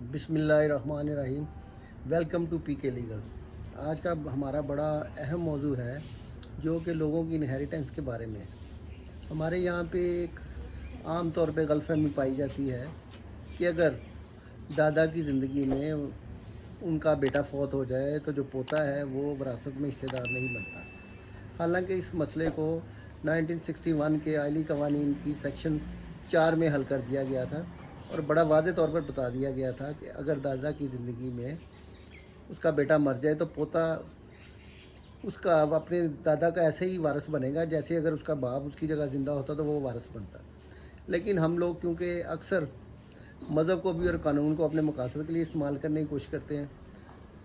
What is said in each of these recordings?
बिस्मिल्लाहिर्रहमानिर्रहीम। Welcome to P के legal. आज का हमारा बड़ा अहम मौजू है जो कि लोगों की इनहेरिटेंस के बारे में है। हमारे यहाँ पे एक आम तौर पे गलतफहमी पाई जाती है कि अगर दादा की ज़िंदगी में उनका बेटा फौत हो जाए तो जो पोता है वो विरासत में हिस्सेदार नहीं बनता। हालांकि इस मसले को 1961 के आईली कवानीन की सेक्शन 4 में हल कर दिया गया था और बड़ा वाज़े तौर पर बता दिया गया था कि अगर दादा की ज़िंदगी में उसका बेटा मर जाए तो पोता उसका अपने दादा का ऐसे ही वारिस बनेगा जैसे अगर उसका बाप उसकी जगह ज़िंदा होता तो वो वारिस बनता। लेकिन हम लोग क्योंकि अक्सर मज़हब को भी और कानून को अपने मकासद के लिए इस्तेमाल करने की कोशिश करते हैं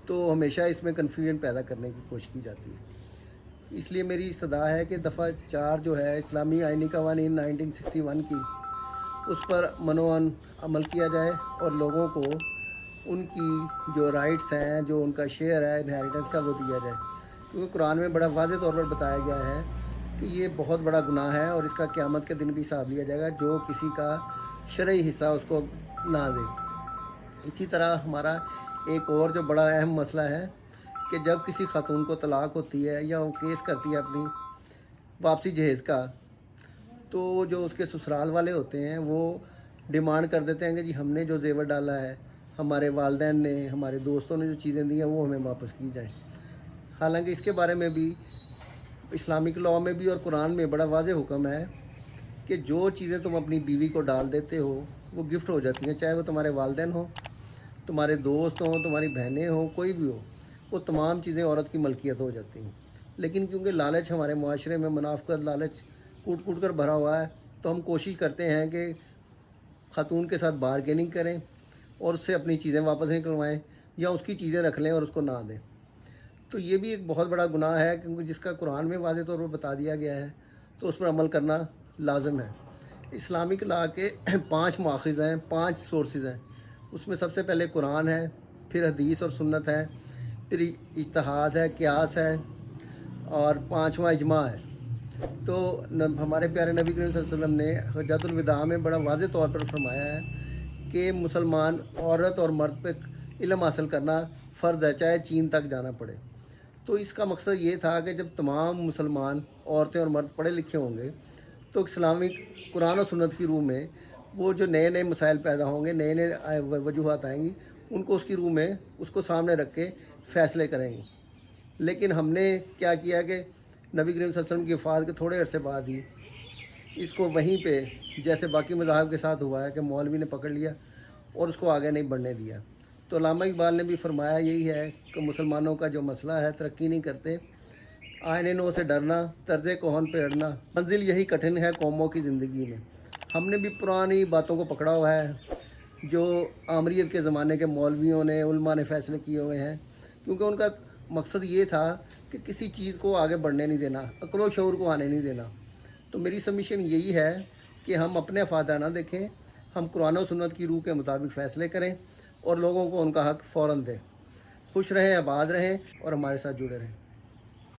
तो हमेशा इसमें कन्फ्यूजन पैदा करने की कोशिश की जाती है। इसलिए मेरी सदा है कि दफ़ा 4 जो है इस्लामी आइनी कवानीन 1961 की, उस पर मनोअन अमल किया जाए और लोगों को उनकी जो राइट्स हैं, जो उनका शेयर है इनहेरिटेंस का, वो दिया जाए। क्योंकि कुरान में बड़ा वाज़े तौर पर बताया गया है कि ये बहुत बड़ा गुनाह है और इसका क़यामत के दिन भी हिसाब लिया जाएगा जो किसी का शरई हिस्सा उसको ना दे। इसी तरह हमारा एक और जो बड़ा अहम मसला है कि जब किसी खातून को तलाक होती है या वो केस करती है अपनी वापसी जहेज़ का, तो जो उसके ससुराल वाले होते हैं वो डिमांड कर देते हैं कि जी हमने जो जेवर डाला है, हमारे वालिदैन ने, हमारे दोस्तों ने जो चीज़ें दी हैं वो हमें वापस की जाए। हालांकि इसके बारे में भी इस्लामिक लॉ में भी और कुरान में बड़ा वाज़े हुक्म है कि जो चीज़ें तुम अपनी बीवी को डाल देते हो वो गिफ्ट हो जाती हैं, चाहे वो तुम्हारे वालिदैन हो, तुम्हारे दोस्त हों, तुम्हारी बहनें हों, कोई भी हो, वो तमाम चीज़ें औरत की मलकियत हो जाती हैं। लेकिन क्योंकि लालच हमारे माशरे में मुनाफ़क़त लालच कूट कूट कर भरा हुआ है, तो हम कोशिश करते हैं कि ख़ातून के साथ बारगेनिंग करें और उससे अपनी चीज़ें वापस निकलवाएं या उसकी चीज़ें रख लें और उसको ना दें। तो ये भी एक बहुत बड़ा गुनाह है क्योंकि जिसका कुरान में वाज़े तौर पर बता दिया गया है तो उस पर अमल करना लाजम है। इस्लामिक लॉ के 5 माखज़ हैं, 5 सोर्सेज़ हैं। उसमें सबसे पहले कुरान है, फिर हदीस और सुन्नत है, फिर इज्तिहाद है, क़ियास है और 5वां इजमा है। तो हमारे प्यारे नबी करीम सल्लल्लाहु अलैहि वसल्लम ने हज्जतुल विदा में बड़ा वाज़े तौर पर फरमाया है कि मुसलमान औरत और मर्द पे इल्म हासिल करना फ़र्ज़ है, चाहे चीन तक जाना पड़े। तो इसका मकसद ये था कि जब तमाम मुसलमान औरतें और मर्द पढ़े लिखे होंगे तो इस्लामिक कुरान और सुन्नत की रूह में वो जो नए नए मसाइल पैदा होंगे, नए नए वजूहात आएंगी, उनको उसकी रूह में उसको सामने रख के फ़ैसले करेंगे। लेकिन हमने क्या किया कि नबी करीम सल्लल्लाहु अलैहि वसल्लम की वफ़ात के थोड़े अरसे बाद ही इसको वहीं पे जैसे बाकी मज़ाहब के साथ हुआ है कि मौलवी ने पकड़ लिया और उसको आगे नहीं बढ़ने दिया। तो अल्लामा इकबाल ने भी फरमाया यही है कि मुसलमानों का जो मसला है तरक्की नहीं करते, आयने नो से डरना, तर्ज़े कोहन पे अड़ना, मंजिल यही कठिन है कौमों की ज़िंदगी में। हमने भी पुरानी बातों को पकड़ा हुआ है जो आमरीत के ज़माने के मौलवियों ने, उलमा ने फ़ैसले किए हुए हैं, क्योंकि उनका मकसद ये था कि किसी चीज़ को आगे बढ़ने नहीं देना, अक्ल व शऊर को आने नहीं देना। तो मेरी सबमिशन यही है कि हम अपने फ़ायदा ना देखें, हम कुरान और सुन्नत की रूह के मुताबिक फ़ैसले करें और लोगों को उनका हक़ फ़ौरन दें। खुश रहें, आबाद रहें और हमारे साथ जुड़े रहें।